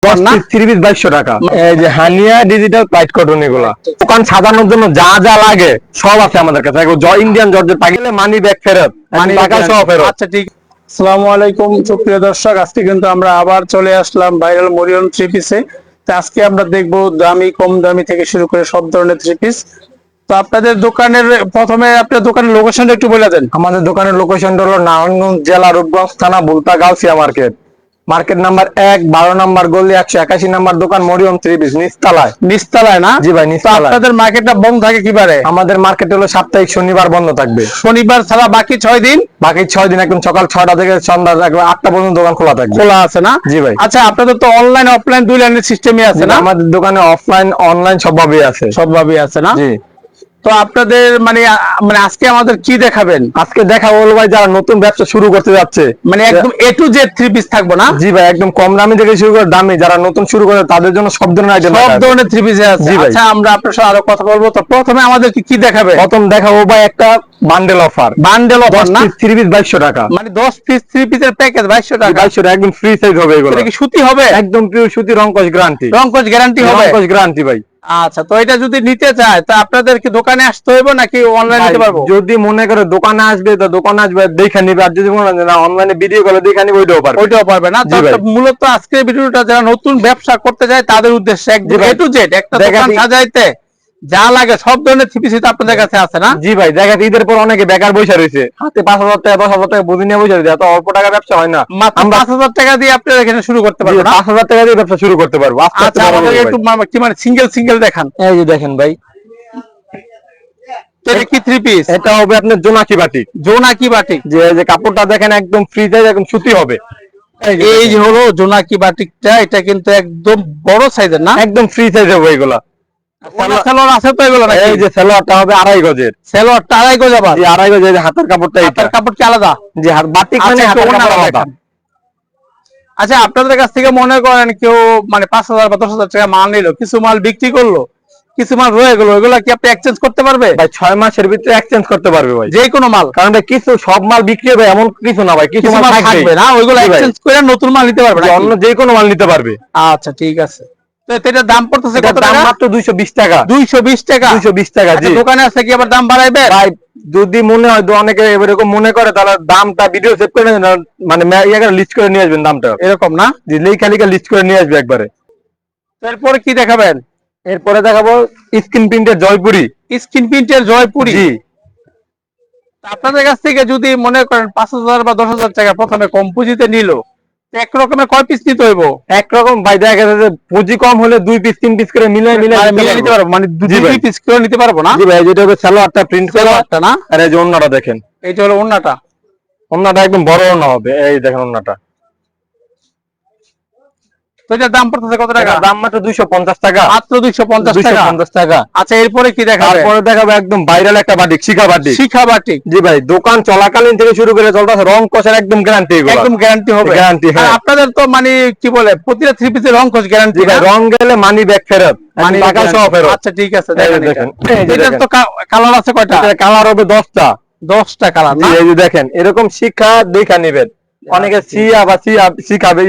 2200 টাকা। এই যে হানিয়া ডিজিটাল প্লাইট কটন, এগুলা দোকান সাজানোর জন্য যা যা লাগে সব আছে আমাদের কাছে। ইন্ডিয়ান জর্জেট পাইলে মানি ব্যাগ ফেরত, টাকা সহ ফেরত। আচ্ছা ঠিক। আসসালামু আলাইকুম সুপ্রিয় দর্শক, আজকে কিন্তু আমরা আবার চলে আসলাম ভাইরাল মরিয়ম থ্রি পিসে। তো আজকে আমরা দেখবো দামি কম দামি থেকে শুরু করে সব ধরনের থ্রি পিস। তো আপনাদের দোকানের প্রথমে আপনার দোকানের লোকেশনটা একটু বলে দেন। আমাদের দোকানের লোকেশনটা হলো নারায়ণগঞ্জ জেলা রূপগঞ্জ থানা Bulta Gausia market, market number 1, 12 নম্বর গলি, 181 নম্বর দোকান, মরিয়ম থ্রি পিস, নিচতলায়। নিচতলায় না? জি ভাই, নিচতলায়। আপনাদের মার্কেটটা বন্ধ থাকে কিবারে? আমাদের মার্কেট হলো সাপ্তাহিক শনিবার বন্ধ থাকবে। শনিবার ছাড়া বাকি 6 দিন? বাকি 6 দিন একদম সকাল 6টা থেকে সন্ধ্যা 8টা পর্যন্ত দোকান খোলা থাকবে। খোলা আছে না? জি ভাই। আচ্ছা, আপনাদের তো অনলাইন অফলাইন দুই লাইনের সিস্টেমই আছে না? আমাদের দোকানে অফলাইন অনলাইন সবভাবেই আছে। সবভাবেই আছে না? জি। তো আপনাদের মানে আজকে আমাদের কি দেখাবেন? আজকে দেখাবো ভাই যারা নতুন ব্যবসা শুরু করতে যাচ্ছে, মানে একদম A to Z three piece থাকবো না? জি ভাই, একদম কম দামি থেকে শুরু করে দামি, যারা নতুন শুরু করে তাদের জন্য সব ধরনের আইটেম, সব ধরনের থ্রি পিস আছে। জি ভাই। আচ্ছা, আমরা আপনার সাথে আরো কথা বলবো। তো প্রথমে আমাদেরকে কি দেখাবেন? প্রথম দেখাবো ভাই একটা বান্ডেল অফার। বান্ডেল অফার না? 3 পিস 2200 টাকা। মানে 10 পিস থ্রি পিসের প্যাকেজ 2200 টাকা। 2200 টাকা একদম ফ্রি সাইজ হবে এগুলো। এটা কি সুতি হবে? একদম পিওর সুতি, রংকশ গ্যারান্টি। রংকশ গ্যারান্টি হবে? রংকশ গ্যারান্টি ভাই। আচ্ছা, তো এটা যদি নিতে চায় তা আপনাদের কি দোকানে আসতে হবে নাকি অনলাইনে নিতে পারবো? যদি মনে করে দোকানে আসবে তো দোকানে আসবে, দেখে নিবে। আর যদি মনে হয় না অনলাইনে ভিডিও কলে দেখে নিবে, ওইটাও পারবে। ওইটাও পারবে না? তো মূলত আজকের ভিডিওটা যারা নতুন ব্যবসা করতে যায় তাদের উদ্দেশ্যে একদম A to Z একটা দোকান সাজাইতে যা লাগে সব ধরনের থ্রি পিস আপনাদের কাছে আছে না? জি ভাই। দেখা ঈদের পর অনেকে বেকার বসে রয়েছে, হাতে 5000 টাকা 10,000 টাকা বুঝি নিয়ে বসে রয়েছে। এত অল্প টাকা ব্যবসা হয় না। মাত্র 5000 টাকা দিয়ে আপনারা এখানে শুরু করতে পারবো না? 5000 টাকা দিয়ে ব্যবসা শুরু করতে পারবো। আচ্ছা, আমাদের একটু কি মানে সিঙ্গেল সিঙ্গেল দেখান। এই যে দেখেন ভাই, এটা কি থ্রি পিস? এটা হবে আপনার জোনাকি বাটিক। জোনাকি বাটিক। যে কাপড়টা দেখেন একদম ফ্রি সাইজ, একদম সুতি হবে। এই যে হলো জোনাকি বাটিকটা, এটা কিন্তু একদম বড় সাইজের না? একদম ফ্রি সাইজ হবে এগুলা। সালোয়ার আছে তো এগুলো নাকি? এই যে সালোয়ারটা হবে 2.5 গজের। সালোয়ারটা 2.5 গজ আবার? জি 2.5 গজ। এই যে হাতের কাপড়টা, হাতের কাপড় কি আলাদা? জি বাটিক মানে হাতের কাপড় আলাদা। আচ্ছা, আপনাদের কাছ থেকে মনে করেন কেউ মানে 5000 বা 10,000 টাকা মাল নিলো, কিছু মাল বিক্রি করলো, কিছু মাল রয়ে গেল, এগুলা কি আপনি এক্সচেঞ্জ করতে পারবে? ভাই 6 মাসের ভিতরে এক্সচেঞ্জ করতে পারবে ভাই, যে কোনো মাল। কারণ ভাই কিছু সব মাল বিক্রি হবে এমন কিছু না ভাই, কিছু মাল থাকবে না, ওইগুলো এক্সচেঞ্জ করে নতুন মাল নিতে পারবে, অন্য যে কোনো মাল নিতে পারবে। আচ্ছা ঠিক আছে। তো এটার দাম পড়তেছে কত দাম টাকা? মাত্র 220 টাকা। 220 টাকা? 220 টাকা। জি। দোকানে আসলে কি আবার দাম বাড়াইবে? ভাই যদি মনে হয়, অনেকে এরকম মনে করে, তাহলে দামটা ভিডিও সেভ করে নেন, মানে লিস্ট করে নিয়ে আসবেন দামটা, এরকম না? জি লেখা লেখা লিস্ট করে নিয়ে আসবে একবারে। এরপরে কি দেখাবেন? এরপরে দেখাবো স্ক্রিন প্রিন্টের জয়পুরি। স্ক্রিন প্রিন্টের জয়পুরি? জি। আপনাদের কাছ থেকে যদি মনে করেন 5000 বা 10,000 টাকা প্রথমে কম পুঁজিতে নিল, এক রকমের কয় পিস নিতে হইব? একরকম ভাই, দেখা যাচ্ছে পুঁজি কম হলে 2 পিস 3 পিস করে মিলাই নিতে পারবো, মানে 2 পিস করে নিতে পারবো না? জি ভাই। যেটা হবে সালোয়ারটা প্রিন্ট করা না? আর এই যে ওন্নাটা দেখেন, এইটা হলো ওন্নাটা। ওন্নাটা একদম বড় ওন্না হবে। এই দেখেন ওন্নাটা। তো এটার দাম পড়তেছে কত টাকা? দাম মাত্র 250 টাকা। মাত্র 250 টাকা। আচ্ছা, এরপরে কি দেখাবে? তারপরে দেখাবো একদম ভাইরাল একটা বাটিক, শিখা বাটিক। শিখা বাটিক? জি ভাই, দোকান চলাকালীন থেকে শুরু করে চলতেছে, রং কষের একদম গ্যারান্টি। এগুলো একদম গ্যারান্টি হবে? গ্যারান্টি। হ্যাঁ, আপনাদের তো মানে কি বলে প্রতিটা থ্রি পিসের রং কষ গ্যারান্টি? ভাই রং গেলে মানি ব্যাক ফেরত, মানি টাকা সহ ফেরত। আচ্ছা ঠিক আছে, দেখেন। এটার তো কালার আছে কয়টা? কালার হবে 10টা। 10টা কালার না? এই যে দেখেন, এরকম শিখা দেখা নেবেন। অনেকে শিখাবে।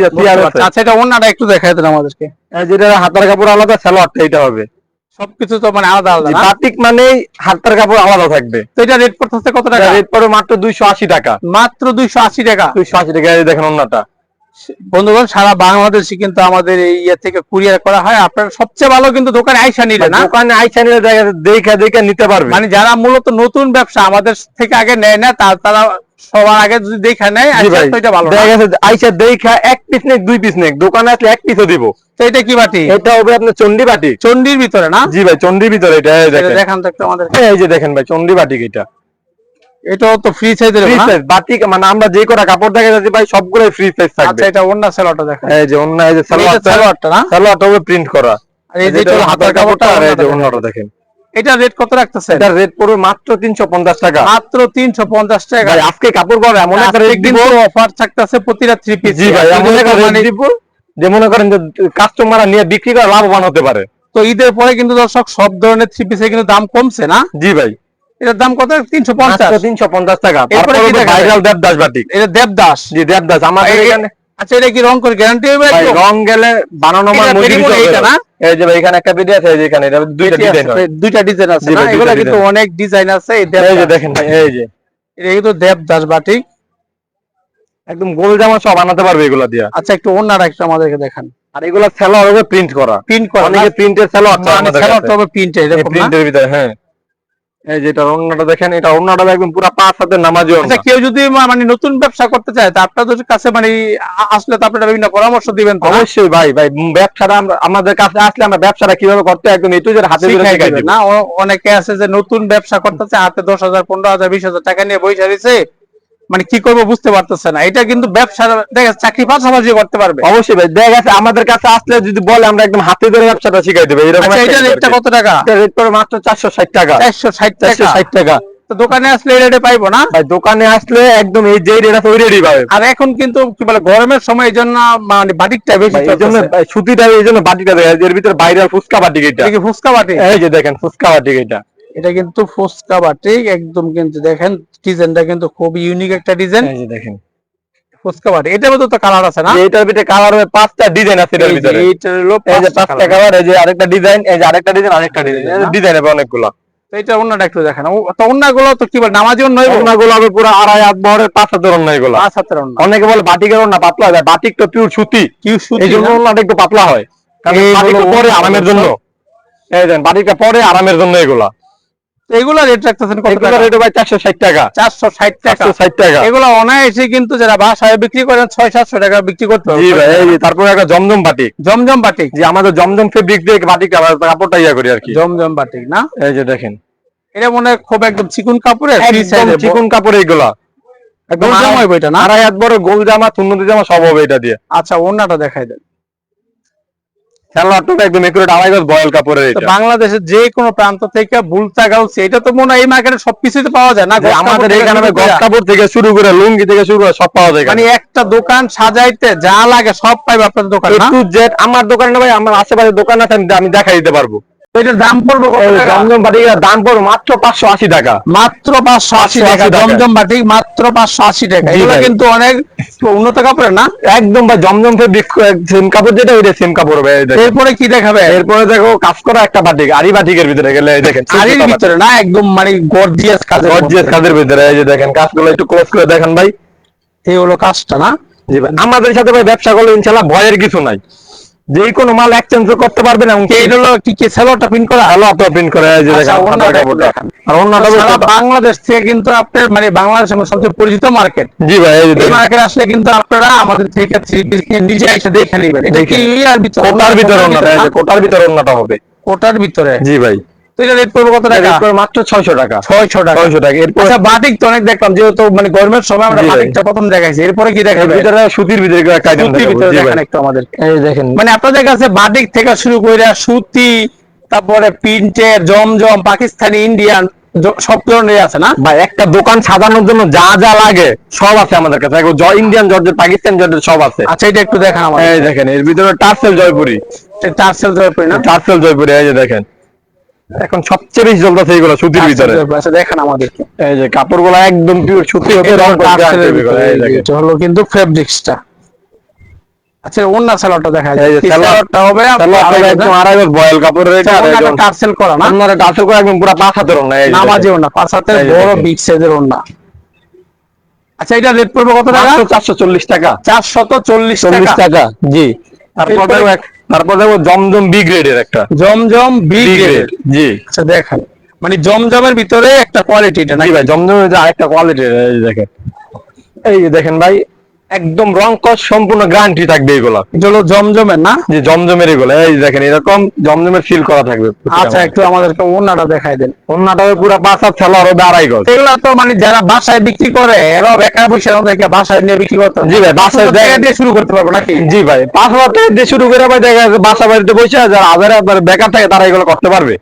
আচ্ছা, এটা ওন্নাটা একটু দেখাই দেন আমাদেরকে। যেটা হাতের কাপড় আলাদা, সালোয়ারটা এটা হবে। সবকিছু তো মানে আলাদা আলাদা না? বাটিক মানে হাতের কাপড় আলাদা থাকবে। তো এটা রেট পড়তেছে কত টাকা? রেট পড়বে মাত্র 280 টাকা। মাত্র 280 টাকা? 280 টাকা। এই দেখেন ওন্নাটা। বন্ধুগণ, সারা বাংলাদেশে কিন্তু আমাদের এই ইয়ে থেকে কুরিয়ার করা হয়। আপনারা সবচেয়ে ভালো কিন্তু দোকানে আইসা নিলে না? দোকানে আইসা নিলে দেখে নিতে পারবে। মানে যারা মূলত নতুন ব্যবসা আমাদের থেকে আগে নেয় না, তারা সবার আগে যদি দেখা নেয়, এটা ভালো। দেখা গেছে আইসা দেখা 1 পিস নেক 2 পিস নেক, দোকানে আসলে 1 পিসও দিব। তো এটা কি বাটি? এটা হবে আপনার চন্ডি বাটি। চন্ডির ভিতরে না? জি ভাই, চন্ডির ভিতরে। এটা দেখান তো একটু আমাদের। এই যে দেখেন ভাই, চন্ডি বাটিক। এটাও তো ফ্রি সাইজের না? বাটিক মানে আমরা যে কটা কাপড় দেখা যাচ্ছে ভাই, সবগুলোই ফ্রি সাইজ থাকবে। আচ্ছা, এটা ওন্না সালোয়ারটা দেখেন। এই যে ওন্না, এই যে সালোয়ারটা না? সালোয়ারটা হবে প্রিন্ট করা। আর এই যে হাতের কাপড়টা, আর এই যে ওন্নাটা দেখেন। এটা রেট কত রাখতেছে? এটা রেট পড়বে মাত্র 350 টাকা। মাত্র 350 টাকা। ভাই আজকে কাপড় পাবে এমন একটা রেট দিব, অফার থাকতেছে প্রতিটা থ্রি পিস। জি ভাই, এমন একটা রেট দিব যে মনে করেন যে কাস্টমাররা নিয়ে বিক্রি করে লাভবান হতে পারে। তো ঈদের পরে কিন্তু দর্শক সব ধরনের থ্রি পিসের কিন্তু দাম কমছে না? জি ভাই। এটার দাম কত? 350 350 টাকা। এরপরে কি ভাইরাল দেবদাস বাটিক। এটা দেবদাস? জি দেবদাস। আমাদের এখানে আচ্ছা এটা কি রং করে গ্যারান্টি হবে ভাই একদম? রং গেলে বানানো মাল এটা মজুরি পেরিমোড এইটা না? এই যে ভাই এখানে একটা পেটি আছে, এই যে এখানে এটা দুইটা ডিজাইন হয়। দুইটা ডিজাইন আছে জি না? ভাই, দুইটা এগুলা কিন্তু design। অনেক ডিজাইন আছে। এই এই যে দেবদাস, দেখেন ভাই, এই যে এটা কিন্তু দেবদাস বাটিক। একদম গোল জামা সব বানাতে পারবে এগুলা দিয়া। আচ্ছা একটু ওন্নাটা একটু আমাদেরকে দেখান। আর এগুলা সেলোয়ার হবে প্রিন্ট করা, প্রিন্ট করা অনেকে প্রিন্টের সেলোয়ার চায় আমাদের সেলোয়ার কাছে। তো হবে প্রিন্ট এরকম না? প্রিন্টের ভিতরে, হ্যাঁ। এই যে এটা ওন্নাটা দেখেন, এটা ওন্নাটা একদম পুরো 5 হাতের নামাজি আচ্ছা ওন্না। কেউ যদি মানে নতুন ব্যবসা করতে চায় তা আপনাদের কাছে মানে আসলে তো আপনারা বিভিন্ন পরামর্শ দিবেন তো না? অবশ্যই ভাই, ব্যবসাটা আমাদের কাছে আসলে আমরা ব্যবসাটা কিভাবে করতে হয় একদম এ টু জেড হাতে ধরে শিখাই শিখাই দিবেন দিব। না? অনেকে আছে যে নতুন ব্যবসা করতেছে, হাতে 10,000 15,000 20,000 টাকা নিয়ে বসে রয়েছে, মানে কি করবো বুঝতে পারতেছে না। এটা কিন্তু ব্যবসা দেখা যাচ্ছে চাকরি পাশাপাশি করতে পারবে। অবশ্যই ভাই, দেখা গেছে আমাদের কাছে আসলে যদি বলে আমরা একদম হাতে ধরে ব্যবসাটা শিখাই দেবো এরকম আচ্ছা একটা এটা কিছু রেটটা আর কি। কত টাকা? এটা রেট পড়ে মাত্র 460 টাকা। 460 টাকা। 460 টাকা। তো দোকানে আসলে এই রেটে পাইবো না? ভাই দোকানে আসলে একদম এই যে রেট আছে ওই রেটই পাবে। আর এখন কিন্তু কি বলে গরমের সময় এই জন্য মানে বাটিকটা বেশি ভাই এই জন্য চলতেছে। সুতিটা, এই জন্য বাটিটা দেখা যায়, এর ভিতরে ভাইরাল ফুচকা বাটিক এটা। এটা কি ফুচকা বাটিক? এই যে দেখেন ফুচকা বাটিক এটা। এটা কিন্তু ফুচকা বাটিক একদম, কিন্তু দেখেন ডিজাইনটা কিন্তু খুব ইউনিক একটা ডিজাইন। এই যে দেখেন ফুচকা বাটিক, এটার মধ্যে তো কালার আছে না? এটার ভিতরে কালার হবে 5টা ডিজাইন আছে এটার ভিতরে। এইটার হলো এই যে 5টা 5টা কালার, এই যে আরেকটা ডিজাইন, এই যে আরেকটা ডিজাইন, আরেকটা ডিজাইন, ডিজাইন হবে অনেকগুলো। তো এটা অন্যটা একটু দেখেন। তো অন্যগুলো তো কি বলে নামাজি অন্য হইবো? ওনাগুলো হবে পুরো 2.5 হাত বহরের 5 হাতের ওন্না এগুলো। 5 হাতের অন্য। অনেকে বলে বাটিকের ওন্না পাতলা হয়, বাটিক তো পিওর সুতি, কি সুতি এই জন্য না? ওন্নাটা একটু পাতলা হয়। কারণ এইগুলো বাটিকটা পরে ওন্না আরামের জন্য, এই দেন বাটিকটা পরে আরামের জন্য এগুলা। তো এগুলা রেট রাখতেছেন কত এগুলো টাকা? রেট ভাই 460 টাকা। 460 টাকা। 460 টাকা। এগুলো অনায়াসে কিন্তু যারা বাসায় বিক্রি করেন 600-700 টাকা বিক্রি করতে জি ভাই, এই পারবে। যে তারপরে একটা জমজম বাটিক, জমজম বাটিক। যে আমাদের জমজম ফেব্রিক দিয়ে বাটিকটা কাপড়টা ইয়া করি আর কি। জমজম বাটিক না? এই যে দেখেন এটা মনে হয় খুব একদম চিকন কাপড়ের ফ্রি একদম সাইজের চিকন কাপড় এইগুলা, একদম গোল জামা হইবো এটা না? 2.5 হাত বড় গোল জামা, সুন্নতি জামা সব হবে এটা দিয়ে। আচ্ছা ওন্নাটা দেখাই দেন। সালোয়ারটা একদম একুরেট 2.5 গজ বয়েল কাপড়ের তো এটা। বাংলাদেশের যে কোনো প্রান্ত থেকে বুলতা গাউসি, এটা তো মনে হয় এই মার্কেটে সবকিছুই তো পাওয়া যায় না? যে আমাদের এখানে গস কাপড় থেকে শুরু করে লুঙ্গি থেকে শুরু করে সব পাওয়া যায় মানে এখানে। একটা দোকান সাজাইতে যা লাগে সব পাইবে আপনার দোকান A না? to Z আমার দোকানে না ভাই, আমার আশেপাশে দোকান আছে, আমি দেখাই দিতে পারবো। তো এটার দাম পড়বে কত এই টাকা? জমজম বাটিকের দাম পড়বে মাত্র 580 টাকা। মাত্র 580 টাকা। 580 টাকা। জমজম বাটিক মাত্র 580 টাকা। জি এগুলো ভাই। কিন্তু অনেক উন্নত কাপড়ের না? একদম ভাই জমজম ফেব্রিক সেম কাপড় যেটা ওইটা সেম কাপড় হবে। এই দেখেন। এরপরে কি দেখাবে? এরপরে দেখো কাজ করা একটা বাটিক, আরি বাটিকের ভিতরে গেলে এই দেখেন আরির ভিতরে না, একদম মানে গর্জিয়াস কাজের গর্জিয়াস মধ্যে। কাজের ভিতরে, এই যে দেখেন কাজগুলো একটু ক্লোজ করে দেখেন ভাই। এই হলো কাজটা না? জি ভাই, আমাদের সাথে ভাই ব্যবসা করলে ইনশাআল্লাহ ভয়ের কিছু নাই, যে কোনো মাল এক্সচেঞ্জ করতে পারবেন। এবং এই হলো কি সেলোটা পিন করা? ভালো আপনার প্রিন্ট করে, এই যে আচ্ছা, দেখেন ওন্নাটা আপনার একটু কাপড়টা। দেখান। আর ওন্নাটা সারা বেশ- বাংলাদেশ থেকে কিন্তু আপনার মানে বাংলাদেশের সবচেয়ে পরিচিত মার্কেট। জি ভাই, এই যে এই দেখেন মার্কেট আসলে কিন্তু আপনারা আমাদের থেকে থ্রি পিস নিয়ে নিজে এসে দেখে নেবেন। এটা কি দেখেন। আর ভিতরে কোটার ভিতরে ওন্নাটা, এই যে কোটার ভিতরে ওন্নাটা হবে। কোটার ভিতরে? জি ভাই, তো এটা রেট পড়বে কত টাকা? এরপর মাত্র 600 টাকা। 600 টাকা। 600 টাকা। এরপর আচ্ছা বাটিক তো অনেক দেখলাম, যেহেতু মানে গরমের সময় আমরা জি ভাই। বাটিকটা প্রথম দেখাইছি, এরপরে কি দেখাবে? ভিতরে সুতির ভিতরে একটা আইটেম সুতির দেখাবো। ভিতরে জি দেখান ভাই, একটু আমাদের। এই দেখেন মানে আপনাদের কাছে বাটিক থেকে শুরু করে সুতি, তারপরে প্রিন্টের, জমজম, পাকিস্তানি, ইন্ডিয়ান সব ধরনের আছে না? ভাই একটা দোকান সাজানোর জন্য যা যা লাগে সব আছে আমাদের কাছে। ইন্ডিয়ান জর্জেট, পাকিস্তান জর্জেট সব আছে। আচ্ছা এটা একটু দেখান আমাদের। এই দেখেন এর ভিতরে টার্সেল জয়পুরি, টার্সেল জয়পুরি না? টার্সেল জয়পুরি, এই যে দেখেন এখন সবচেয়ে বেশি চলতেছে এইগুলো সুতির ভিতরে। আচ্ছা দেখেন আমাদেরকে। এই যে কাপড়গুলো একদম পিওর সুতি হবে, রং করে টার্সেলের guarantee ভিতরে হবে। এই দেখেন এটা হলো কিন্তু ফেব্রিক্সটা। আচ্ছা ওন্না সালোয়ারটা দেখা যায়। এই যে কি সালোয়ারটা হবে? সালোয়ারটা একদম 2.5 গজ বয়েল কাপড়ের এটা। আর ওন্নাটা একদম টার্সেল করা না? আপনারা টার্সেল করে একদম পুরো 5 হাতের ওন্না, এই যে নামাজি দেখেন। ওন্না, 5 হাতের এই যে বড় দেখেন। বিগ সাইজের ওন্না। আচ্ছা এটা রেট পড়বে কত টাকা? মাত্র 440 টাকা। 440 40 টাকা। টাকা। জি। এরপরে- তারপর দেখো জমজম বি গ্রেডের একটা, জমজম বি বি গ্রেড। গ্রেড। জি আচ্ছা দেখান, মানে জমজমের ভিতরে একটা কোয়ালিটি এটা জি নাকি? ভাই, জমজমের যে আরেকটা কোয়ালিটি, এই যে দেখেন, এই যে দেখেন ভাই একদম রং কস সম্পূর্ণ গ্যারান্টি থাকবে এগুলা। এটা হলো জমজমের না? যে জমজমের এগুলো, এই যে দেখেন এরকম জমজমের ফিল করা থাকবে। আচ্ছা একটু আমাদেরকে ওন্নাটা দেখাই দেন। ওন্নাটা পুরো 5 হাত সালোয়ার হবে 2.5 গজ। এগুলা তো মানে যারা বাসায় বিক্রি করে এরা বেকার বসে ওদেরকে বাসায় নিয়ে বিক্রি করতে হবে। জি ভাই, বাসায় 500 টাকা দিয়ে শুরু করতে পারবো নাকি? জি ভাই, 5,000 টাকা দিয়ে শুরু করে ভাই দেখা যাচ্ছে বাসা বাড়িতে বসে যারা আধারে বেকার থাকে তারা এগুলো করতে পারবে।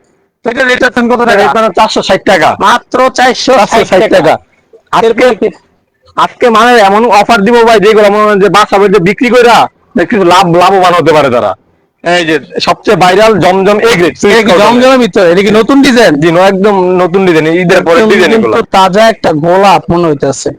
তো এটা রেট আছেন কত টাকা? এখানে 460 টাকা। মাত্র 460 460 টাকা। আজকে মানে এমন অফার দিব ভাই যেগুলো মনে হয় যে বাসা বাড়িতে বিক্রি করে কিছু লাভবান হতে পারে তারা। এই যে সবচেয়ে ভাইরাল জমজম এ গ্রেড। এটা কি জমজমের ভিতরে? এটা কি নতুন ডিজাইন? জি একদম নতুন ডিজাইন, ঈদের পরে ডিজাইন এগুলো। তাজা একটা গোলাপ মনে হইতেছে।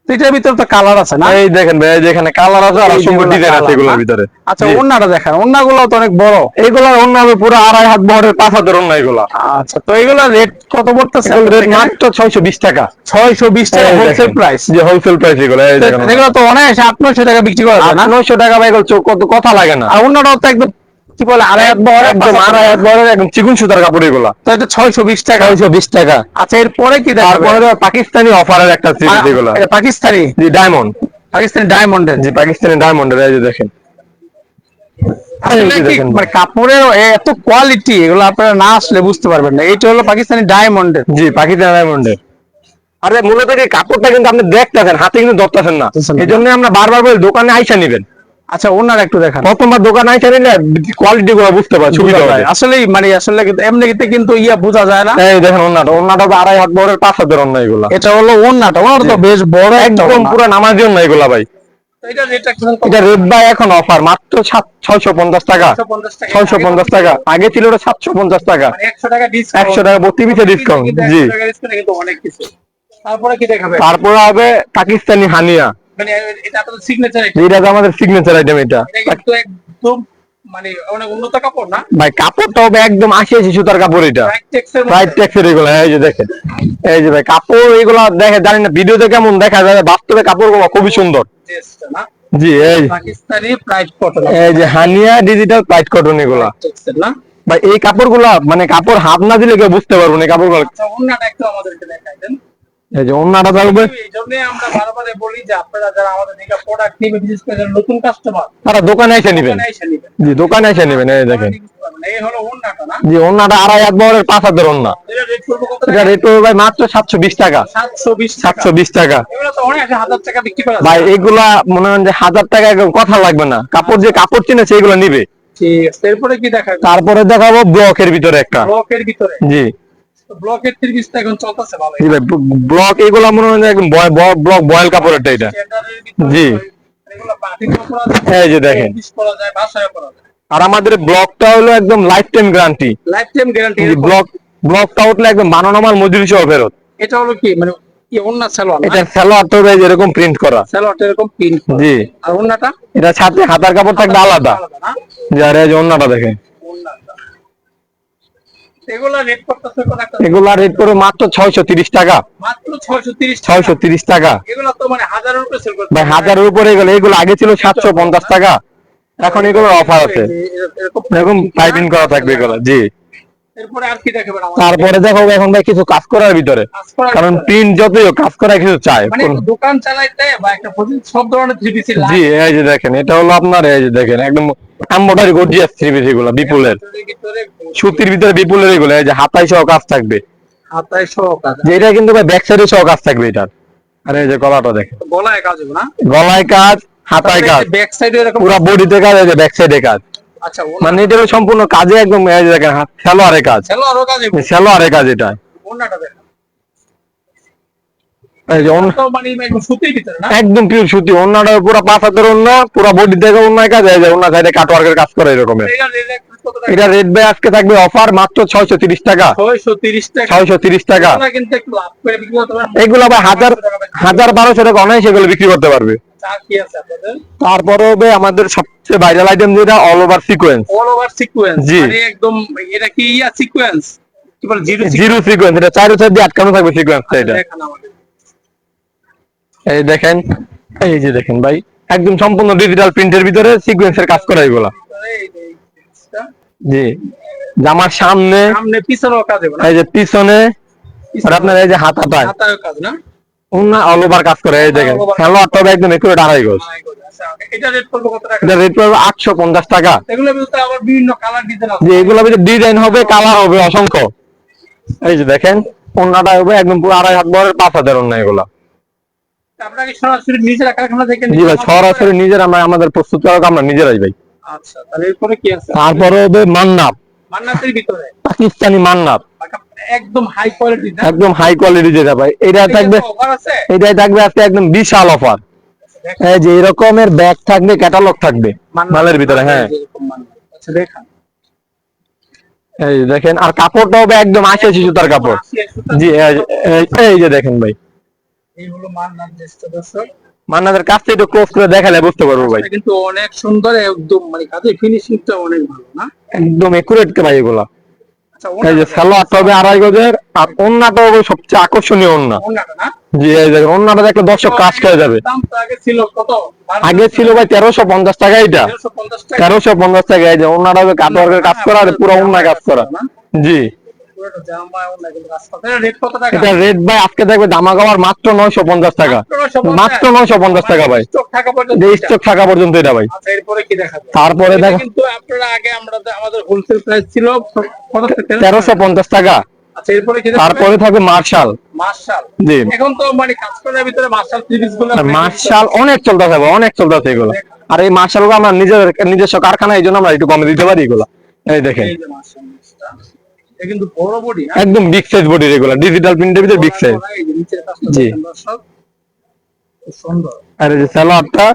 তো এটার ভিতরে তো কালার আছে না? এই দেখেন ভাই, এই যে এখানে কালার আছে আর অসংখ্য ডিজাইন আছে এগুলোর ভিতরে। আচ্ছা, ওন্নাটা দেখেন, ওন্নাগুলো তো অনেক বড়। এগুলোর অন্য হবে পুরো 2.5 হাত বহরের 5 হাতের অন্য এগুলা। আচ্ছা, তো এগুলো রেট কত পড়তেছে? রেট মাত্র 620 টাকা। 620 টাকা হোলসেল প্রাইস। যে হোলসেল প্রাইস এগুলো, এই দেখেন এগুলো তো অনায়াসে 800 টাকা বিক্রি করা যায় না? 800 টাকা ভাই, এগুলো কত কথা লাগে না। আর অন্যটাও তো একদম কি বলে 2.5 হাত বহর, একদম 2.5 হাত বহরের একদম চিকন সুতার কাপড় এগুলা। তো এটা 620 টাকা। 620 টাকা। আচ্ছা, এরপরে কি দেখাবে? তারপরে পাকিস্তানি অফারের একটা সিরিজ এগুলা। এটা পাকিস্তানি, জি ডায়মন্ড। পাকিস্তানি ডায়মন্ডের। জি পাকিস্তানি ডায়মন্ডের, এই যে দেখেন। আসলে এই যে কি দেখেন মানে কাপড়ের এত কোয়ালিটি, এগুলো আপনারা না আসলে বুঝতে পারবেন না। এইটা হলো পাকিস্তানি ডায়মন্ডের। জি পাকিস্তানি ডায়মন্ডের। আরে মূলত কি কাপড়টা কিন্তু আপনি দেখতেছেন, হাতে কিন্তু ধরতেছেন না। এই জন্য আমরা বারবার বলি দোকানে আইসা নিবেন। আচ্ছা, ওনার একটু দেখান। প্রথমবার দোকানে আইসা নিলে কোয়ালিটি গুলো বুঝতে পারবে, সুবিধা হবে। আসলে মানে আসলে এমনিতে কিন্তু বোঝা যায় না। এই দেখেন ওন্নাটা, ওন্নাটা 2.5 হাত বহরের 5 হাতের ওন্না এগুলা। এটা হলো ওন্নাটা, ওনার তো বেশ বড় একদম পুরো নামাজি ওন্না এগুলা ভাই। এটা এটা রেট ভাই এখন অফার মাত্র 650 টাকা। 650 টাকা, আগে ছিল ওটা 750 টাকা। 100 টাকা ডিসকাউন্ট, 100 টাকা 32 পিসে ডিসকাউন্ট। জি। কিন্তু অনেক কিছু। তারপরে কি দেখাবে? তারপরে হবে পাকিস্তানি হানিয়া। মানে এটা আপনাদের সিগনেচার, এটা তো আমাদের সিগনেচার আইটেম। এটা কিন্তু একদম মানে অনেক উন্নত কাপড় না ভাই, কাপড়টা হবে একদম 80 সুতার কাপড়। এটা প্রাইস ট্যাক্সের এগুলো। এই যে দেখেন, এই যে ভাই কাপড় এগুলো দেখে জানি না ভিডিওতে কেমন দেখা যায়, বাস্তবে কাপড় গুলো খুবই সুন্দর। জি এই পাকিস্তানি প্রাইস কটন, এই যে হানিয়া ডিজিটাল প্রাইস কটন এগুলা না ভাই। এই কাপড়গুলা মানে কাপড় হাত না দিলে কেউ বুঝতে পারবো না এই কাপড়গুলো। আচ্ছা, ওন্নাটা একটু আমাদেরকে দেখাই দেন। এই যে ওন্নাটা থাকবে। এই জন্য আমরা বারবার বলি যে আপনারা যারা আমাদের থেকে প্রোডাক্ট নেবেন, বিশেষ করে যারা নতুন কাস্টমার, তারা দোকানে এসে নেবেন। জি দোকানে এসে নেবেন। এই দেখেন, এই হলো ওন্নাটা না? জি ওন্নাটা 2.5 হাত বহরের 5 হাতের ওন্না। এটা রেট করব কত? এটা রেট পড়বে ভাই মাত্র 720 টাকা। 720 টাকা। এগুলো তো অনেক 1000 টাকা বিক্রি করা ভাই যায়। এগুলা মনে হয় যে 1000 টাকা একদম কথা লাগবে না, কাপড় যে কাপড় চিনে সেগুলো নিবে। ঠিক আছে, এরপরে কি দেখাবে? তারপরে দেখাবো ব্লকের ভিতরে একটা। ব্লকের ভিতরে? জি ব্লকের 30 টা এখন চলতেছে ভালো। জি ভাই, ব্লক এগুলা মনে হয় যে একদম ব্লক বয়েল কাপড়েরটা এটা। জি এগুলো বাটিকও করা যায়, এই যে দেখেন, পিস করা যায়, বাসায় করা যায়। আর আমাদের ব্লকটা হলো একদম life time guarantee. Life time guarantee. ব্লকটা উঠলে একদম বানানো মাল মজুরি সহ ফেরত। এটা হলো কি মানে কি ওন্না সালোয়ার? এটা সালোয়ার তো ভাই এরকম প্রিন্ট করা। সালোয়ারটা এরকম প্রিন্ট। জি। আর ওন্নাটা? এটা সাথে হাতার কাপড় থাকবে আলাদা। না? জি, আর এই যে ওন্নাটা দেখেন। ওন্নাটা এগুলা রেট করতেছে কত একটা? এগুলা রেট করে মাত্র 630 টাকা। মাত্র 630 টাকা। 630 টাকা। এগুলা তো মানে 1000 এর উপরে সেল করতে ভাই 1000 এর উপরে এগুলো আগে ছিল 750 টাকা, এখন এগুলোর অফার আছে। এরকম পাইপিং করা থাকবে এগুলো। জি। এরপরে আর কি দেখাবেন আমাদের? তারপরে দেখো এখন ভাই কিছু কাজ করার ভিতরে, কারণ প্রিন্ট যতই হোক কাজ করা কিছু চাই। মানে দোকান চালাইতে বা একটা সব ধরনের 3 পিস জি এই যে দেখেন, এটা হলো আপনার এই যে দেখেন একদম এমব্রয়ডারি গর্জিয়াস 3 পিস এগুলো বিপুলের সুতির ভিতরে বিপুলের এগুলো। এই যে হাতায় সহ কাজ থাকবে। হাতায় সহ কাজ? যে এটা কিন্তু ভাই ব্যাক সাইডে সহ কাজ থাকবে এটার। আর এই যে গলাটা দেখেন, গলায় কাজ হবে না? গলায় কাজ, হাতায় কাজ, ব্যাক সাইডে এরকম পুরো বডিতে কাজ, এই যে ব্যাক সাইডে কাজ। আচ্ছা, মানে এটা হলো সম্পূর্ণ কাজে একদম এই যে দেখেন সালোয়ারের কাজ। সালোয়ারও কাজ হবে? সালোয়ারের কাজ এটা। ওন্নাটা দেখেন, এই যে তো মানে একদম সুতির ভিতরে না? একদম পিওর সুতি। ওন্নাটা পুরো 5 হাতের ওন্না, পুরো বডি থেকে ওন্নায় কাজ। এই যে ওন্না সাইডে কাটওয়ার্কের কাজ করে এরকমের। এটা রেট ভাই আজকে থাকবে অফার মাত্র 630 টাকা। 630 টাকা। 630 টাকা। এগুলা কিন্তু একটু লাভ করে বিক্রি করতে পারবেন। এগুলো ভাই 1200 টাকা অনায়াসে এগুলো বিক্রি করতে পারবে। আর কি আছে আপনাদের? তারপরে হবে আমাদের সবচেয়ে ভাইরাল আইটেম যেটা all over sequence. All over sequence জি। মানে একদম এটা কি সিকোয়েন্স কি বলে? Zero sequence. এটা চার সাইড দিয়ে আটকানো থাকবে সিকোয়েন্সটা। এটা দেখেন আমাদের, এই দেখেন, এই যে দেখেন ভাই একদম সম্পূর্ণ ডিজিটাল প্রিন্টের ভিতরে সিকোয়েন্সের কাজ করা এগুলা। জি। জামার সামনে পিছনেও কাজ হবে না? এই যে পিছনে, আর আপনার এই যে হাতাটায় হাতায়ও কাজ না? ওন্না অল ওভার কাজ করে। এই দেখেন সালোয়ারটা হবে একদম একুরেট 2.5 গজ। এটা রেট করবে কত টাকা? এটা রেট পড়বে 850 টাকা। এগুলোর ভিতরে আবার বিভিন্ন কালার ডিজাইন আছে? যে এগুলো ভিতরে ডিজাইন হবে, কালার হবে অসংখ্য। এই যে দেখেন ওন্নাটা হবে একদম পুরো 2.5 হাত বহরের 5 হাতের ওন্না এগুলা। আপনারা কি সরাসরি নিজেরা কারখানা থেকে? জি ভাই, সরাসরি নিজের আমরা আমাদের প্রস্তুত করা আমরা নিজেরাই ভাই। আচ্ছা, তাহলে এরপরে কি আছে? তারপরে হবে মান্নাব, মান্নাতের ভিতরে পাকিস্তানি মান্নাব, একদম হাই কোয়ালিটি না? একদম হাই কোয়ালিটি যেটা ভাই। এটা থাকবে, অফার আছে? এটাই থাকবে আজকে একদম বিশাল অফার। এই যে এরকমের ব্যাগ থাকবে, ক্যাটালগ থাকবে মালের ভিতরে। হ্যাঁ আচ্ছা দেখেন, এই যে দেখেন, আর কাপড়টা হবে একদম 80 সুতার কাপড়। জি এই যে দেখেন ভাই, এই হলো মান্নার ড্রেসটা দর্শক। মান্নাদের কাজটা একটু ক্লোজ করে দেখালে বুঝতে পারবো ভাই। এটা কিন্তু অনেক সুন্দর, একদম মানে কাজের ফিনিশিংটা অনেক ভালো না? একদম একুরেট ভাই এগুলা। আচ্ছা এই যে সালোয়ারটা হবে 2.5 গজের, আর ওন্নাটা হবে সবচেয়ে আকর্ষণীয় ওন্না। ওন্নাটা না? জি এই দেখেন ওন্নাটা দেখলে দর্শক কাজ করে যাবে। দাম তো আগে ছিল কত? আগে ছিল ভাই 1350 টাকা, এটা 1350 টাকা। 1350 টাকা। এই যে ওন্নাটা হবে কাটওয়ার্কের কাজ করা আর পুরো ওন্না কাজ করা। জি পুরোটা জামা ওন্না কিন্তু কাজ করা। এটা রেট কত টাকা? এটা রেট ভাই আজকে দেখবে দামা কমার মাত্র 950 টাকা, মাত্র 950 টাকা ভাই। স্টক থাকা পর্যন্ত যে এটা। স্টক থাকা পর্যন্ত এটা ভাই। আচ্ছা এরপরে কি দেখাবো? তারপরে এটা দেখো কিন্তু আপনারা আগে আমাদের হোলসেল প্রাইস ছিল কত থেকে? 1350 টাকা। আচ্ছা এরপরে কি দেখাবো? তারপরে থাকবে মার্শাল। মার্শাল। জি এখন তো মানে কাজ করার ভিতরে মার্শাল সিরিজ গুলো মার্শাল অনেক চলতেছে ভাই, অনেক চলতেছে এগুলো। আর এই মার্শাল গুলো আমরা নিজস্ব কারখানা, এই জন্য আমরা একটু কমে দিতে পারি এগুলো। এই দেখেন এই যে মার্শাল এটা কিন্তু বড় বডি না? একদম বিগ সাইজ বডি এগুলো, ডিজিটাল প্রিন্টের ভিতরে বিগ সাইজ। এই যে নিচের কাজটা জি। দেখেন দর্শক, খুব সুন্দর। আর এই যে সালোয়ারটা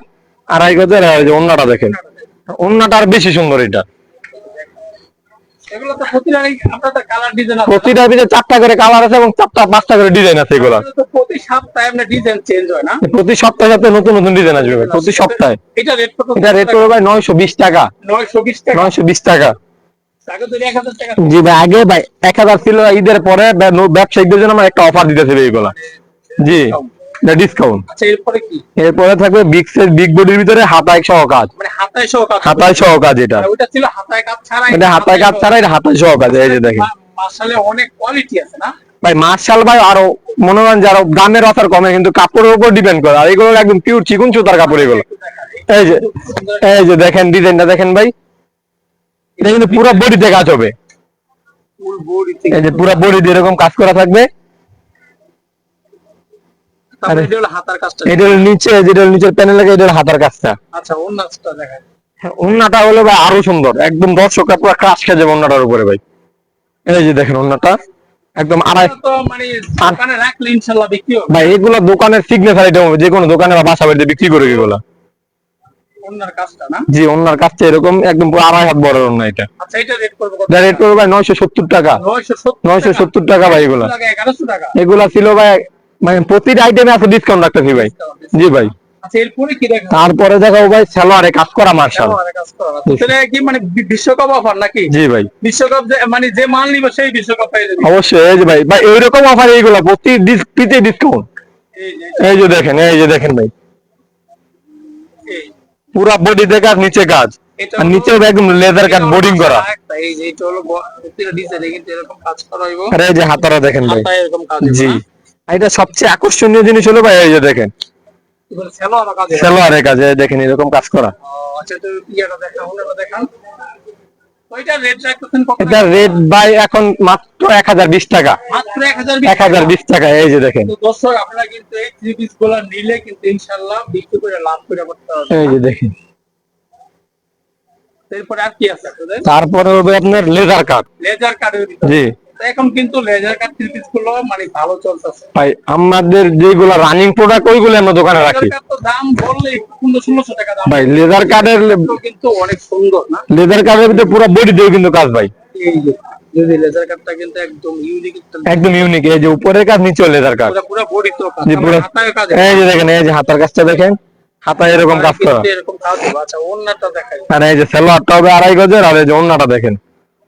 2.5 গজের, আর এই যে ওন্নাটা দেখেন, ওন্নাটা আর বেশি সুন্দর এটা। এগুলো তো প্রতিটা আপনাদের কালার ডিজাইন আছে। প্রতিটার ভিতরে 4টা করে কালার আছে এবং 4টা 5টা করে ডিজাইন আছে এগুলো। তো প্রতি সপ্তাহে আপনার ডিজাইন চেঞ্জ হয় না? প্রতি সপ্তাহে সপ্তাহে নতুন নতুন ডিজাইন আসবে ভাই, প্রতি সপ্তাহে। এটা রেট কত? এটা রেট করবে ভাই 920 টাকা। 920 টাকা। 920 টাকা। আগে তো 1000 টাকা। জি ভাই আগে ভাই 1000 ছিল, ঈদের পরে ব্যবসায়িকদের জন্য আমরা একটা অফার দিতেছি এইগুলা। জি ডিসকাউন্ট। আচ্ছা এরপরে কি? এরপরে থাকবে বিগ সাইজ বিগ বডির ভিতরে হাতায় সহ কাজ। মানে হাতায় সহ কাজ। হাতায় সহ কাজ এটা। আর ওটা ছিল হাতায় কাজ ছাড়া। এটা হাতায় কাজ ছাড়া, এটা হাতায় সহ কাজ। এই যে দেখেন মাশাআল্লাহ অনেক কোয়ালিটি আছে না ভাই। মার্শাল ভাই আরো মনে করেন যে আরো দামের অফার কমে, কিন্তু কাপড়ের উপর ডিপেন্ড করে। আর এগুলো একদম পিওর চিকন সুতার কাপড় এগুলো। এই যে এই যে দেখেন ডিজাইনটা দেখেন ভাই, এটা কিন্তু পুরো বডিতে কাজ হবে। ফুল বডি এই যে পুরো বডি দিয়ে এরকম কাজ করা থাকবে। তারপরে এটা হলো হাতার কাজটা। এটা হলো নিচে, যেটা হলো নিচের প্যানেল লাগে, এটা হলো হাতার কাজটা। আচ্ছা ওন্নাটা দেখাই। ওন্নাটা হলো ভাই আরো সুন্দর, একদম দর্শকরা পুরো ক্রাশ খেয়ে যাবে ওন্নাটার উপরে ভাই। এই যে দেখেন ওন্নাটা একদম আড়াই। এটা তো মানে দোকানে রাখলে ইনশাআল্লাহ বিক্রি হবে। ভাই এগুলো দোকানের সিগনেচার আইটেম হবে, যে কোনো দোকানে বা বাসা বাড়িতে বিক্রি করে এগুলো। ওন্নার কাজটা না? জি ওন্নার কাজটা এরকম একদম পুরো 2.5 হাত বড় ওন্না এটা। আচ্ছা এটা রেট করব কত? এটা রেট করবে ভাই 970 টাকা। 970 টাকা ভাই এগুলো। 1100 টাকা। এগুলা ছিল ভাই মানে প্রতিটা আইটেমে আছে ডিসকাউন্ট রাখতেছি ভাই। জি ভাই। আচ্ছা এরপরে কি দেখাবো? তারপরে দেখাবো ভাই সালোয়ারে কাজ করা মার্শাল। সালোয়ারে কাজ করা। তাহলে কি মানে বিশ্বকাপ অফার নাকি? জি ভাই বিশ্বকাপ মানে যে মাল নিবে সেই বিশ্বকাপ পেয়ে যাবে। অবশ্যই। এই যে ভাই ভাই এইরকম অফার এইগুলা প্রতি পিতে ডিসকাউন্ট। এই যে দেখেন, এই যে দেখেন ভাই এই পুরা বডিতে কাজ, নিচে কাজ, আর নিচে একদম লেদার কাট বোর্ডিং করা। এই যে এটা হলো প্রতিটা ডিজাইনে কিন্তু এরকম কাজ করা হইবো। আর এই যে হাতারা দেখেন ভাই। হাতায় এরকম কাজ হইবো জি না? আর এটা সবচেয়ে আকর্ষণীয় জিনিস হলো ভাই, এই যে দেখেন এগুলো সালোয়ার কাজ হইবো। সালোয়ারের কাজে দেখেন এরকম কাজ করা। আচ্ছা তো ইয়াটা দেখা ওনাটা দেখান। ওইটা রেট রাখতেছেন কত? এটা রেট ভাই এখন মাত্র 1020 টাকা। মাত্র 1020 1020 টাকা। এই যে দেখেন, তো দর্শক আপনারা কিন্তু এই থ্রি পিস গুলো নিলে কিন্তু ইনশাআল্লাহ বিক্রি করে লাভ করে করতে পারবেন। এই যে দেখেন। এরপরে আর কি আছে আপনাদের? তারপরে হবে আপনার লেদার কাট। লেজার কাটের ভিতরে। জি তো এখন কিন্তু লেজার কাট থ্রি পিস গুলো মানে ভালো চলতেছে। ভাই আমাদের যেগুলো রানিং প্রোডাক্ট ওইগুলো আমরা দোকানে রাখি। লেজার কাট তো দাম বললেই 1500 টাকা দাম। ভাই লেদার কাটের কিন্তু অনেক সুন্দর না? লেদার কাটের ভিতরে পুরো বডি দিয়ে কিন্তু কাজ ভাই, এই যে যদি লেজার কাটটা কিন্তু একদম ইউনিক একদম ইউনিক। এই যে উপরের কাজ, নিচে লেদার কাজ। পুরো পুরো বডি তো কাজ। জি পুরো। হাতায় কাজ। এই যে দেখেন, এই যে হাতার কাজটা দেখেন, হাতায় এরকম কাজ করা। এরকম কাজ হবে। আচ্ছা ওন্নাটা দেখাই। আর এই যে সালোয়ারটা হবে 2.5 গজের, আর এই যে ওন্নাটা দেখেন,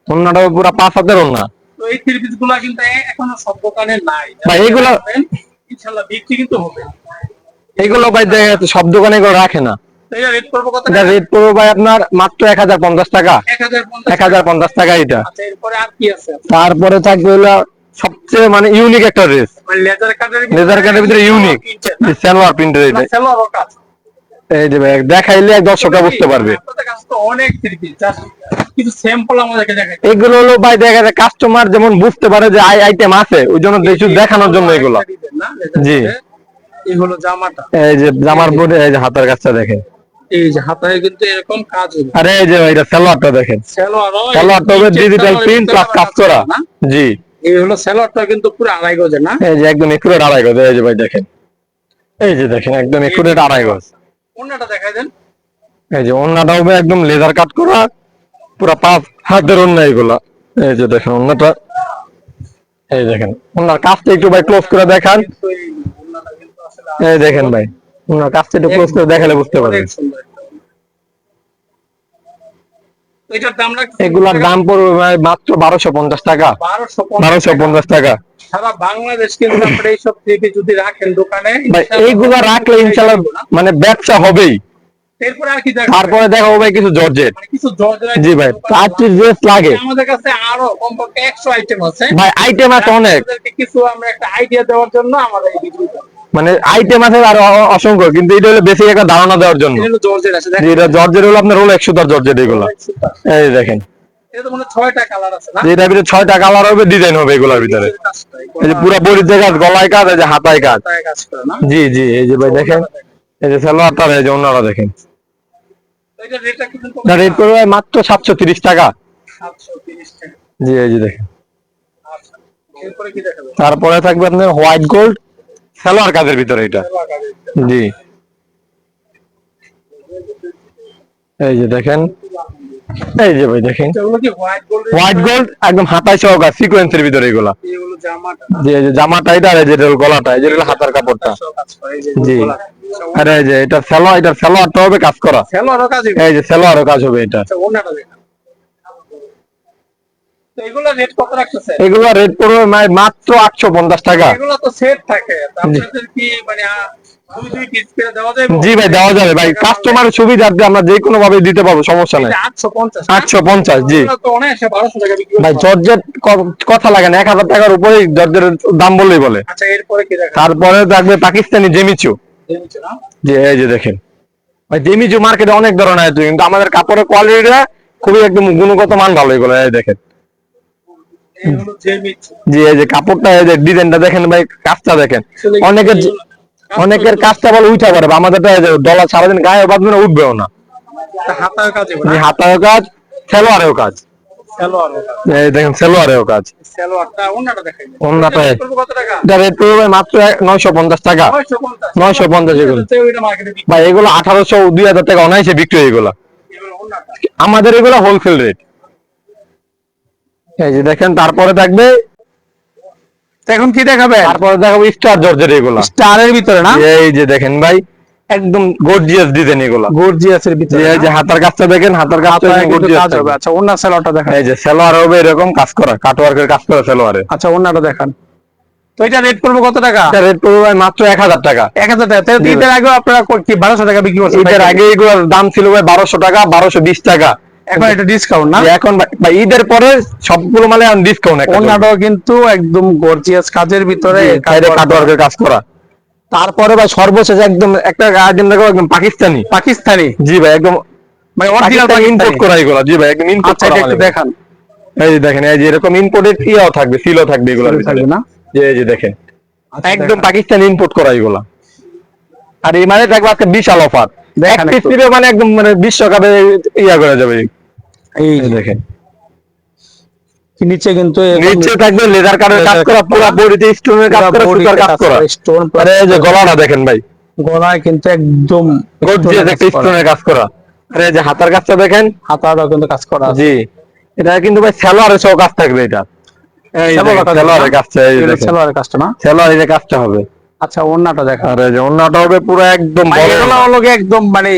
ওন্নাটা হবে পুরো 5 হাতের ওন্না। তো এই থ্রি পিস গুলো কিন্তু এখনো সব দোকানে নাই। ভাই এগুলো ইনশাআল্লাহ বিক্রি কিন্তু হবে। এগুলো ভাই দেখা যাচ্ছে সব দোকানে এগুলো রাখে না। তো এটা রেট করব কত? এটা রেট পড়বে ভাই আপনার মাত্র 1050 টাকা। 1050 1050 টাকা এটা। আচ্ছা এরপরে আর কি আছে? তারপরে থাকবে হলো সবচেয়ে মানে ইউনিক একটা ড্রেস, মানে লেদার কাটের ভিতরে ইউনিক সালোয়ার প্রিন্টের। এটা সালোয়ার কাজ। এই যে ভাই দেখাইলে দর্শকরা বুঝতে পারবে। আপনাদের কাছে তো অনেক থ্রি পিস জাস্ট কিছু স্যাম্পল আমাদেরকে দেখাই। এগুলো হলো ভাই দেখা যায় কাস্টমার যেমন বুঝতে পারে যে আইটেম আছে, ওই জন্য দেখানোর জন্য এগুলো। জি এই হলো জামাটা। এই যে জামার বডি, এই যে হাতার কাজটা দেখেন, এই যে হাতায় কিন্তু এরকম কাজ হবে। আর এই যে এটা সালোয়ারটা দেখেন, সালোয়ারটা হবে ডিজিটাল প্রিন্ট প্লাস কাজ করা। জি এই হলো সালোয়ারটা কিন্তু পুরো 2.5 গজের না? এই যে একদম একুরেট 2.5 গজ। এই যে ভাই দেখেন, এই যে দেখেন একদম একুরেট 2.5 গজ। ওন্নাটা দেখাই দেন। এই যে ওন্নাটা হবে একদম লেদার কাট করা, পুরো 5 হাতের ওন্না এগুলা। এই যে দেখেন ওন্নাটা, এই দেখেন ওন্নার কাজটা একটু ভাই ক্লোজ করে দেখান। তো এই ওন্নাটা কিন্তু এই দেখেন ভাই, কাজটা একটু ক্লোজ করে দেখালে বুঝতে পারবেন। অনেক সুন্দর। তো এটার দাম রাখছেন এগুলার দাম পড়বে ভাই মাত্র 1250 টাকা। 1250 টাকা সারা বাংলাদেশ কিন্তু আপনি এইসব থেকে যদি রাখেন দোকানে, ভাই, এইগুলা রাখলে ইনশাআল্লাহ মানে ব্যবসা হবেই। এরপর আর কি দেখেন, তারপরে দেখাবো ভাই কিছু জর্জেট। মানে কিছু জর্জেট। জি ভাই, 5 ড্রেস লাগে আমাদের কাছে আরো কমপক্ষে 100 আইটেম আছে ভাই, আইটেম আছে অনেক। আপনাদেরকে কিছু আমরা একটা আইডিয়া দেওয়ার জন্য আমাদের এই ভিডিওটা। মানে আইটেম আছে আর অসংখ্য, কিন্তু এটা হলো বেশি একটা ধারণা দেওয়ার জন্য। এটা হলো জর্জেট আছে জি, দেখেন, এটা জর্জেট হলো আপনার হলো 100 টার জর্জেট এগুলো। এই দেখেন, এটা তো মানে 6টা কালার আছে না? এটার ভিতরে 6টা কালার হবে, ডিজাইন হবে এগুলোর ভিতরে। এই যে পুরো বডিতে কাজ, গলায় কাজ, এই যে হাতায় কাজ। কাজ করে না? জি জি, এই যে ভাই দেখেন, এই যে সালোয়ারটা, এই যে ওনারা দেখেন। তো এটা রেটটা কিন্তু এটা রেট করবে ভাই মাত্র 730 টাকা। 730 টাকা। জি, এই যে দেখেন। আচ্ছা, এরপরে কি দেখাবেন? তারপরে থাকবে আপনার হোয়াইট গোল্ড সালোয়ার কাজের ভিতরে এটা। জি, এই যে দেখেন, এই যে ভাই দেখেন, এগুলো কি হোয়াইট গোল্ড? হোয়াইট গোল্ড একদম হাতায় সহ কাজ, সিকোয়েন্সের ভিতরে এগুলা। এগুলো জামাটা না? জি, এই যে জামাটা এটা, আর এই যে এটা হলো গলাটা, এই যে এটা হলো হাতার কাপড়টা। সব কাজ করে, এই যে জি, গলা। আর এই যে এটা সালোয়ার, এটা সালোয়ারটা হবে কাজ করা। সেলোয়ারও কাজ হবে। এই যে সালোয়ারও কাজ হবে এটা। আচ্ছা, ওনাটা দেখেন। তো এগুলো রেট কত রাখতেছে? এগুলো রেট পড়বে মাত্র 850 টাকা। এগুলো তো সেট থাকে, তো আপনাদের কি মানে দুই দুই পিস করে দেওয়া যাবে? জি ভাই, দেওয়া যাবে ভাই, কাস্টমারের সুবিধার্থে আমরা যে কোনো ভাবে দিতে পারবো, সমস্যা নাই। 850। 850, জি এগুলো তো অনায়াসে 1200 টাকা বিক্রি ভাই। করতে পারবে। জর্জেট কথা লাগে না, 1000 টাকার উপরেই জর্জের দাম বললেই বলে। আচ্ছা, এরপরে কি দেখাবেন? তারপরে থাকবে পাকিস্তানি জেমিচু। দেখছো না? জি, এই যে দেখেন ভাই, জেমিচু মার্কেটে অনেক ধরনের আছে, কিন্তু আমাদের কাপড়ের কোয়ালিটিটা খুবই একদম গুণগত মান ভালো এগুলো। এই দেখেন, এই হলো জেমিচু। জি, এই যে কাপড়টা, এই যে ডিজাইনটা দেখেন ভাই, কাজটা দেখেন। অনেকের কাজটা বলে উঠা পারে, আমাদেরটা এই যে ডলার সারাদিন গায়ে বাঁধবে না, উঠবেও না। হাতার কাজ হবে জি, না? হাতায়ও কাজ, সালোয়ারেও কাজ। সেলোয়ারও কাজ। এই দেখেন, সালোয়ারেও কাজ। সেলোয়ারটা ওনাটা দেখাই দেন। ওন্নাটা এটা করবো কত টাকা? এটা রেট পড়বে মাত্র 950 টাকা। 950। 950 এগুলো তো এটা মার্কেটে বিক্রি। ভাই, এগুলো 1800 2000 টাকা অনায়াসে বিক্রি হয় এগুলো। এগুলো ওনাটা। আমাদের এগুলো হোলসেল রেট। এই যে দেখেন, তারপরে থাকবে, তো এখন কি দেখাবেন? তারপরে দেখাবো স্টার জর্জের এগুলো। স্টারের ভিতরে না? এই যে দেখেন ভাই, একদম গর্জিয়াস ডিজাইন এগুলো। গর্জিয়াসের ভিতরে। এই যে হাতার কাজটা দেখেন, হাতার কাজটা হাতায় কিন্তু গর্জিয়াস কাজ হবে। আচ্ছা, ওন্না সেলোয়ারটা দেখান। এই যে সালোয়ার হবে এরকম কাজ করা, কাটওয়ার্কের কাজ করা সালোয়ারে। আচ্ছা, ওন্নাটা দেখান। তো এটা রেট করবো কত টাকা? এটা রেট পড়বে ভাই মাত্র 1000 টাকা। 1000 টাকা। তাহলে ঈদের আগে আপনারা কি 1200 টাকা বিক্রি করছেন? ঈদের আগে এগুলোর দাম ছিল ভাই 1200 টাকা, 1220 টাকা। এখন এটা ডিসকাউন্ট না? যে এখন ভাই ঈদের পরে সবগুলো মানে ডিসকাউন্ট। ওন্নাটাও কিন্তু একদম গর্জিয়াস কাজের ভিতরে কাটওয়ার্কের কাজ করা। তারপরে ভাই সর্বশেষ একদম একটা আইটেম দেখো, একদম পাকিস্তানি। পাকিস্তানি। জি ভাই, একদম মানে অরিজিনাল ইম্পোর্ট করা এগুলো। জি ভাই, একদম ইম্পোর্ট আচ্ছা, করা। এটা একটু দেখান। এই যে দেখেন, এই যে এরকম ইম্পোর্টেড ইয়াও থাকবে, সিলও থাকবে এগুলোর ভিতরে থাকবে না? যে এই যে দেখেন, আচ্ছা, একদম দেখান। পাকিস্তানি ইম্পোর্ট করা এগুলা। আর এই মানে থাকবে আজকে বিশাল অফার, দেখান এক একটু। পিস মানে একদম মানে বিশ্বকাপে ইয়া করে যাবে। এই এই দেখেন, নিচে কিন্তু নিচে থাকবে লেদার কাটের কাজ করা, পুরো বডিতে স্টোনের কাজ করা, সুতার কাজ করা। স্টোন। আর এই যে গলাটা দেখেন ভাই, গলায় কিন্তু একদম গর্জিয়াস একটা স্টোনের কাজ করা। আর এই যে হাতার কাজটা দেখেন, হাতাটাও কিন্তু কাজ করা আছে। জি, এটা কিন্তু ভাই সালোয়ারের সহ কাজ থাকবে এটা। এই সালোয়ারের কাজটা, এই যে দেখেন, সেলোয়ারের কাজটা না? সালোয়ারের যে কাজটা হবে। আচ্ছা, ওন্নাটা দেখান। আর এই যে ওন্নাটা হবে পুরো একদম বড়। এগুলো হলো একদম মানে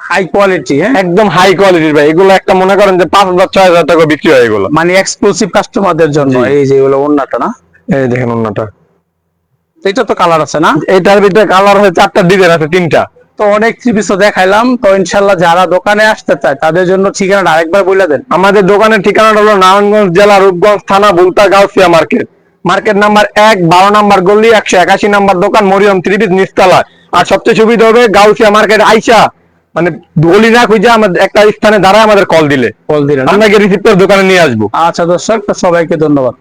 হাই কোয়ালিটি। হ্যাঁ, একদম হাই কোয়ালিটির ভাই, এগুলো একটা মনে করেন যে 5000 6000 টাকা বিক্রি হয় এগুলো। মানে এক্সক্লুসিভ কাস্টমারদের জন্য। জি। এই যে এগুলো ওন্নাটা না? এই দেখেন ওন্নাটা, এটা তো কালার আছে না? এটার ভিতরে কালার হয় 4টা, ডিজাইন আছে 3টা। তো অনেক থ্রি পিসও দেখাইলাম। তো ইনশাল্লাহ যারা দোকানে আসতে চায় তাদের জন্য ঠিকানাটা আরেকবার বলে দেন। আমাদের দোকানের ঠিকানাটা হলো নারায়ণগঞ্জ জেলা, রূপগঞ্জ থানা, Bulta Gausia market. Market number 1, 12 number গলি, 181 নাম্বার দোকান, মরিয়ম থ্রি পিস নিচতলা। আর সবচেয়ে সুবিধা হবে গাউসিয়া মার্কেট আইসা, মানে গলি না খুঁজে আমাদের একটা স্থানে দাঁড়ায় আমাদের কল দিলে কল দিলেন। আপনাকে রিসিভ করে দোকানে নিয়ে আসবো। আচ্ছা দর্শক, তো সবাইকে ধন্যবাদ।